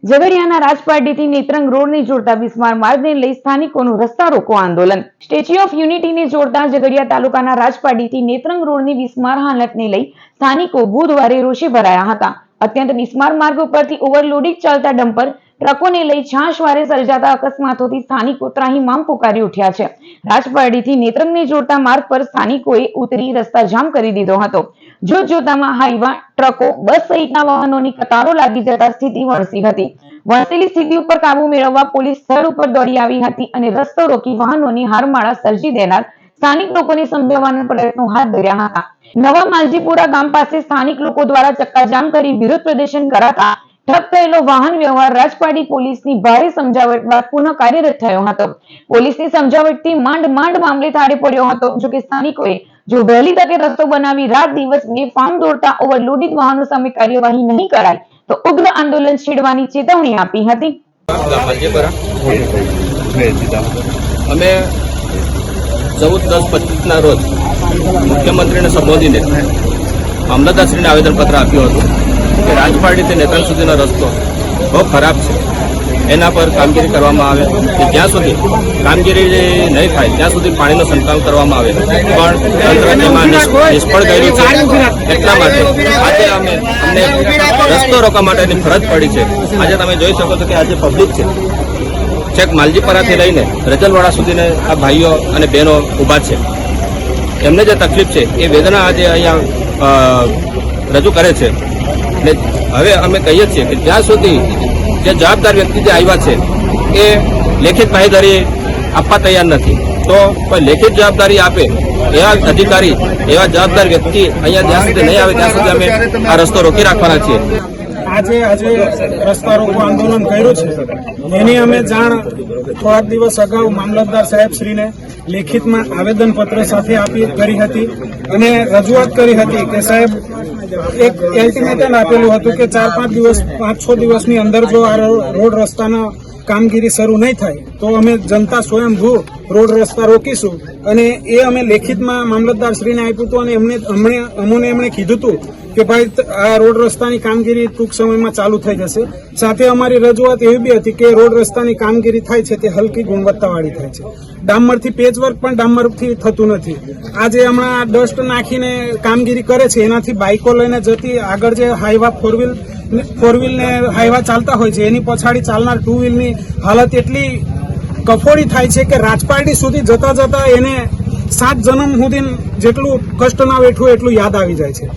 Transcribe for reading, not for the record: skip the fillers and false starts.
ઝઘડિયાના રાજપારડીથી નેત્રંગ રોડને જોડતા બિસ્માર માર્ગને લઈ સ્થાનિકોનું રસ્તા રોકો આંદોલન। સ્ટેચ્યુ ઓફ યુનિટીને જોડતા ઝઘડિયા તાલુકાના રાજપારડીથી નેત્રંગ રોડની બિસ્માર હાલતને લઈ સ્થાનિકો બુધવારે રોષે ભરાયા હતા। અત્યંત બિસ્માર માર્ગ ઉપરથી ઓવરલોડિંગ ચાલતા ડમ્પર ટ્રકોને લઈ છાશવારે સર્જાતા અકસ્માતોથી સ્થાનિકો ત્રાહિમામ પુકારી ઉઠ્યા છે। રાજપારડીથી નેત્રંગને જોડતા માર્ગ પર સ્થાનિકોએ ઉતરી રસ્તા જામ કરી દીધો હતો। જોતજોતામાં હાઈવા, ટ્રકો, બસ સહિતના વાહનોની કતારો લાગી જતા સ્થિતિ વણસી હતી। વણસેલી સ્થિતિ ઉપર કાબુ મેળવવા પોલીસ સ્થળ ઉપર દોડી આવી હતી અને રસ્તો રોકી વાહનોની હારમાળા સર્જી દેનાર સ્થાનિક લોકોને સમજાવવાના પ્રયત્નો હાથ ધર્યા હતા। નવા માલજીપુરા ગામ પાસે સ્થાનિક લોકો દ્વારા ચક્કાજામ કરી વિરોધ પ્રદર્શન કરાતા ઠપ થયેલો વાહન વ્યવહાર રાજપારડી પોલીસની ભારે સમજાવટ બાદ પુનઃ કાર્યરત થયો હતો। પોલીસની સમજાવટથી માંડ મામલે થાળે પડ્યો હતો। જો કે સ્થાનિકોએ જો વહેલી તકે રસ્તો બનાવી રાત દિવસ બેફામ દોડતા ઓવરલોડિંગ વાહનો સામે કાર્યવાહી નહીં કરાય તો ઉગ્ર આંદોલન છેડવાની ચેતવણી આપી હતી। અમે 14-10-25 રોજ મુખ્યમંત્રીને સંબોધીને મામલતદારશ્રીને આવેદનપત્ર આપ્યું હતું કે રાજપારડીથી નેત્રંગ સુધીનો રસ્તો બહુ ખરાબ છે, એના પર કામગીરી કરવામાં આવે કે જ્યાં સુધી કામગીરી નહીં થાય ત્યાં સુધી પાણીનો સંકલન કરવામાં આવે, પણ તંત્ર તેમાં નિષ્ફળ ગયેલું છે। એટલા માટે આજે અમને રસ્તો રોકવા માટેની ફરજ પડી છે। આજે તમે જોઈ શકો છો કે આજે પબ્લિક છે, છેક માલજીપરાથી લઈને રજલવાડા સુધીને આ ભાઈઓ અને બહેનો ઊભા છે। એમને જે તકલીફ છે એ વેદના આજે અહીંયા રજૂ કરે છે। ને હવે અમે કહીએ છીએ કે જ્યાં સુધી જે જવાબદાર વ્યક્તિ જે આવ્યા છે એ લેખિત બાંહેધરી આપવા તૈયાર નથી, તો કોઈ લેખિત જવાબદારી આપે એવા અધિકારી, એવા જવાબદાર વ્યક્તિ અહીંયા જ્યાં સુધી નહીં આવે ત્યાં સુધી અમે આ રસ્તો રોકી રાખવાના છીએ। આજે રસ્તા રોકો આંદોલન કર્યું છે, એની અમે જાણ થોડાક દિવસ અગાઉ મામલતદાર સાહેબ શ્રીને લેખિતમાં આવેદનપત્ર સાથે કરી હતી અને રજૂઆત કરી હતી કે સાહેબ એક અલ્ટિમેટમ આપેલું હતું કે 4-5 દિવસ 5-6 દિવસની અંદર જો આ રોડ રસ્તાના કામગીરી શરૂ નહીં થાય તો અમે જનતા સ્વયંભૂ રોડ રસ્તા રોકીશું। અને એ અમે લેખિતમાં મામલતદારશ્રીને આપ્યું હતું અને અમને એમણે કીધું હતું કે ભાઈ આ રોડ રસ્તાની કામગીરી ટૂંક સમયમાં ચાલુ થઈ જશે। સાથે અમારી રજૂઆત એવી બી હતી કે રોડ રસ્તાની કામગીરી થાય છે તે હલકી ગુણવત્તાવાળી થાય છે, ડામરથી પેચવર્ક પણ ડામરથી થતું નથી। આજે હમણાં ડસ્ટ નાખીને કામગીરી કરે છે, એનાથી બાઇકો લઈને જતી આગળ જે હાઈવા ફોર વ્હીલ ને હાઈવા ચાલતા હોય છે એની પછાડી ચાલનાર 2 વ્હીલની હાલત એટલી કફોડી થાય છે કે રાજપારડી સુધી જતા એને 7 જન્મ સુધી જેટલું કષ્ટ ના વેઠવું એટલું યાદ આવી જાય છે।